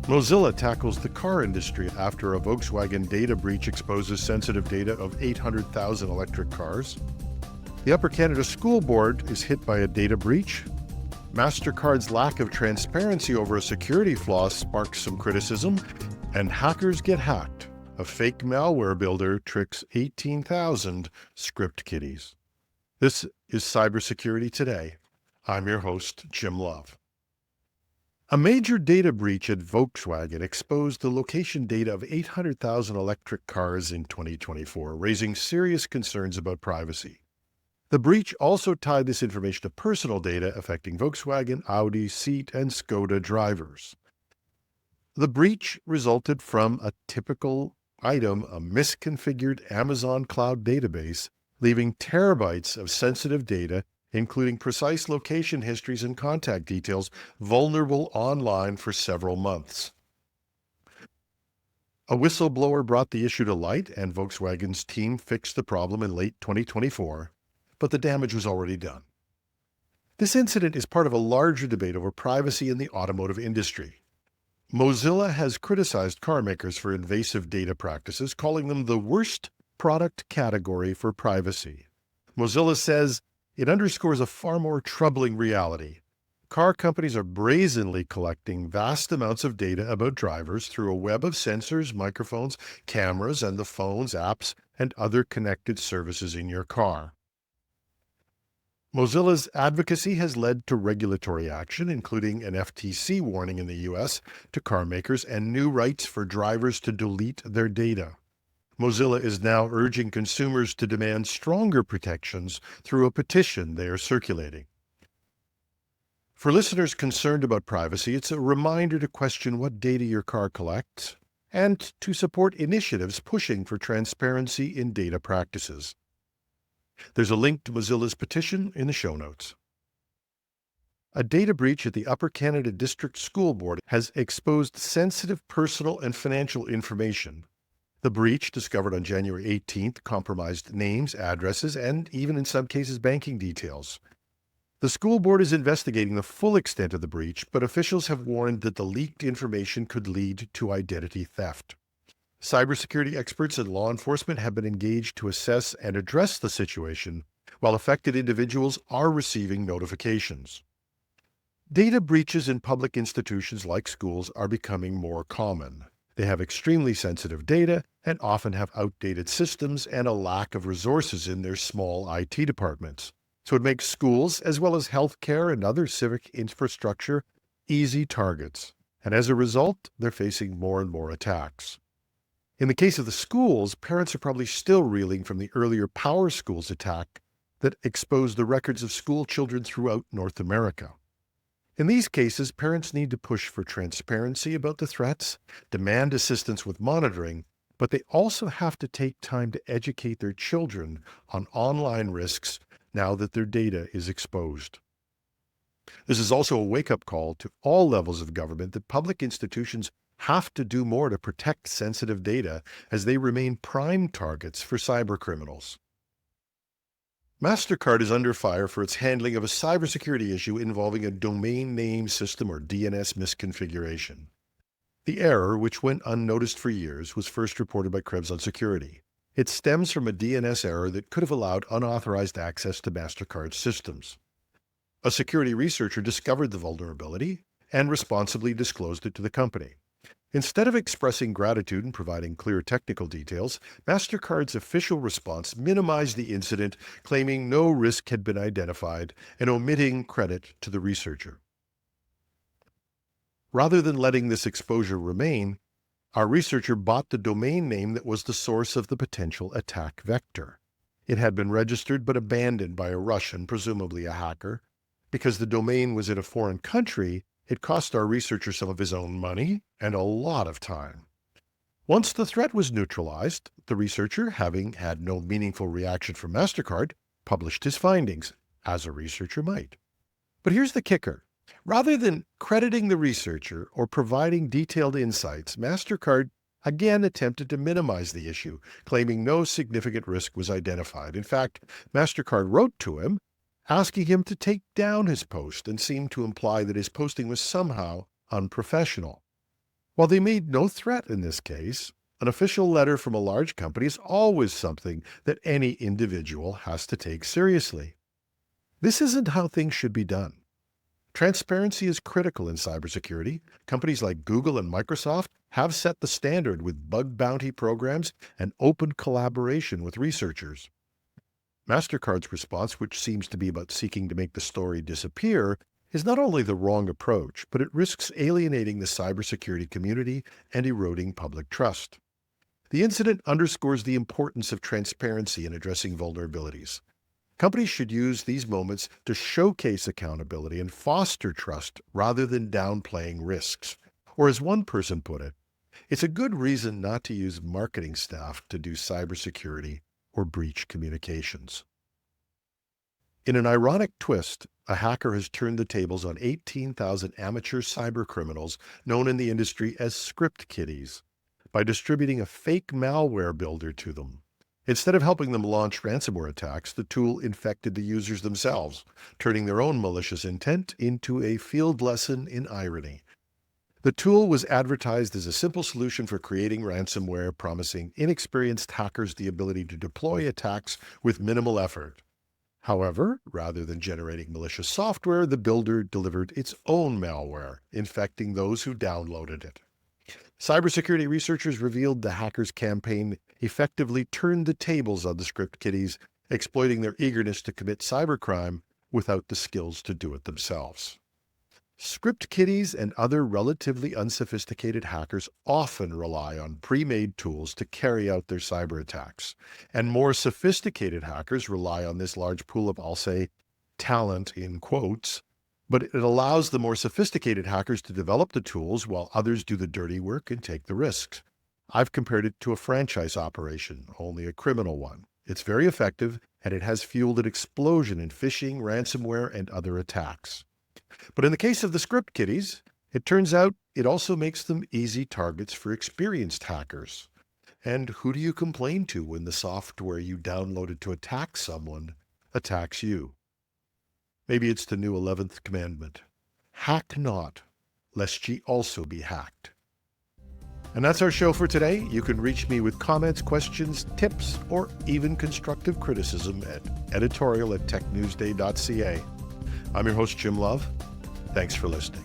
Mozilla tackles the car industry after a Volkswagen data breach exposes sensitive data of 800,000 electric cars. The Upper Canada School Board is hit by a data breach. MasterCard's lack of transparency over a security flaw sparks some criticism. And hackers get hacked. A fake malware builder tricks 18,000 script kiddies. This is Cybersecurity Today. I'm your host, Jim Love. A major data breach at Volkswagen exposed the location data of 800,000 electric cars in 2024, raising serious concerns about privacy. The breach also tied this information to personal data affecting Volkswagen, Audi, Seat, and Skoda drivers. The breach resulted from a typical item, a misconfigured Amazon cloud database, leaving terabytes of sensitive data, including precise location histories and contact details, vulnerable online for several months. A whistleblower brought the issue to light, and Volkswagen's team fixed the problem in late 2024, but the damage was already done. This incident is part of a larger debate over privacy in the automotive industry. Mozilla has criticized car makers for invasive data practices, calling them the worst product category for privacy. Mozilla says it underscores a far more troubling reality. Car companies are brazenly collecting vast amounts of data about drivers through a web of sensors, microphones, cameras, and the phones, apps, and other connected services in your car. Mozilla's advocacy has led to regulatory action, including an FTC warning in the U.S. to car makers and new rights for drivers to delete their data. Mozilla is now urging consumers to demand stronger protections through a petition they are circulating. For listeners concerned about privacy, it's a reminder to question what data your car collects and to support initiatives pushing for transparency in data practices. There's a link to Mozilla's petition in the show notes. A data breach at the Upper Canada District School Board has exposed sensitive personal and financial information. The breach, discovered on January 18th, compromised names, addresses, and even in some cases banking details. The school board is investigating the full extent of the breach, but officials have warned that the leaked information could lead to identity theft. Cybersecurity experts and law enforcement have been engaged to assess and address the situation, while affected individuals are receiving notifications. Data breaches in public institutions like schools are becoming more common. They have extremely sensitive data and often have outdated systems and a lack of resources in their small IT departments. So it makes schools, as well as healthcare and other civic infrastructure, easy targets. And as a result, they're facing more and more attacks. In the case of the schools, parents are probably still reeling from the earlier Power Schools attack that exposed the records of school children throughout North America. In these cases, parents need to push for transparency about the threats, demand assistance with monitoring, but they also have to take time to educate their children on online risks now that their data is exposed. This is also a wake-up call to all levels of government that public institutions have to do more to protect sensitive data as they remain prime targets for cybercriminals. MasterCard is under fire for its handling of a cybersecurity issue involving a domain name system or DNS misconfiguration. The error, which went unnoticed for years, was first reported by Krebs on Security. It stems from a DNS error that could have allowed unauthorized access to MasterCard's systems. A security researcher discovered the vulnerability and responsibly disclosed it to the company. Instead of expressing gratitude and providing clear technical details, MasterCard's official response minimized the incident, claiming no risk had been identified and omitting credit to the researcher. Rather than letting this exposure remain, our researcher bought the domain name that was the source of the potential attack vector. It had been registered but abandoned by a Russian, presumably a hacker. Because the domain was in a foreign country, it cost our researcher some of his own money and a lot of time. Once the threat was neutralized, the researcher, having had no meaningful reaction from MasterCard, published his findings, as a researcher might. But here's the kicker. Rather than crediting the researcher or providing detailed insights, MasterCard again attempted to minimize the issue, claiming no significant risk was identified. In fact, MasterCard wrote to him, asking him to take down his post and seemed to imply that his posting was somehow unprofessional. While they made no threat in this case, an official letter from a large company is always something that any individual has to take seriously. This isn't how things should be done. Transparency is critical in cybersecurity. Companies like Google and Microsoft have set the standard with bug bounty programs and open collaboration with researchers. MasterCard's response, which seems to be about seeking to make the story disappear, is not only the wrong approach, but it risks alienating the cybersecurity community and eroding public trust. The incident underscores the importance of transparency in addressing vulnerabilities. Companies should use these moments to showcase accountability and foster trust rather than downplaying risks. Or as one person put it, it's a good reason not to use marketing staff to do cybersecurity or breach communications. In an ironic twist, a hacker has turned the tables on 18,000 amateur cybercriminals known in the industry as script kiddies by distributing a fake malware builder to them. Instead of helping them launch ransomware attacks, the tool infected the users themselves, turning their own malicious intent into a field lesson in irony. The tool was advertised as a simple solution for creating ransomware, promising inexperienced hackers the ability to deploy attacks with minimal effort. However, rather than generating malicious software, the builder delivered its own malware, infecting those who downloaded it. Cybersecurity researchers revealed the hackers' campaign effectively turned the tables on the script kiddies, exploiting their eagerness to commit cybercrime without the skills to do it themselves. Script kiddies and other relatively unsophisticated hackers often rely on pre-made tools to carry out their cyber attacks, and more sophisticated hackers rely on this large pool of, I'll say, talent in quotes, but it allows the more sophisticated hackers to develop the tools while others do the dirty work and take the risks. I've compared it to a franchise operation, only a criminal one. It's very effective, and it has fueled an explosion in phishing, ransomware, and other attacks. But in the case of the script kiddies, it turns out it also makes them easy targets for experienced hackers. And who do you complain to when the software you downloaded to attack someone attacks you? Maybe it's the new 11th commandment. Hack not, lest ye also be hacked. And that's our show for today. You can reach me with comments, questions, tips, or even constructive criticism at editorial@technewsday.ca. I'm your host, Jim Love. Thanks for listening.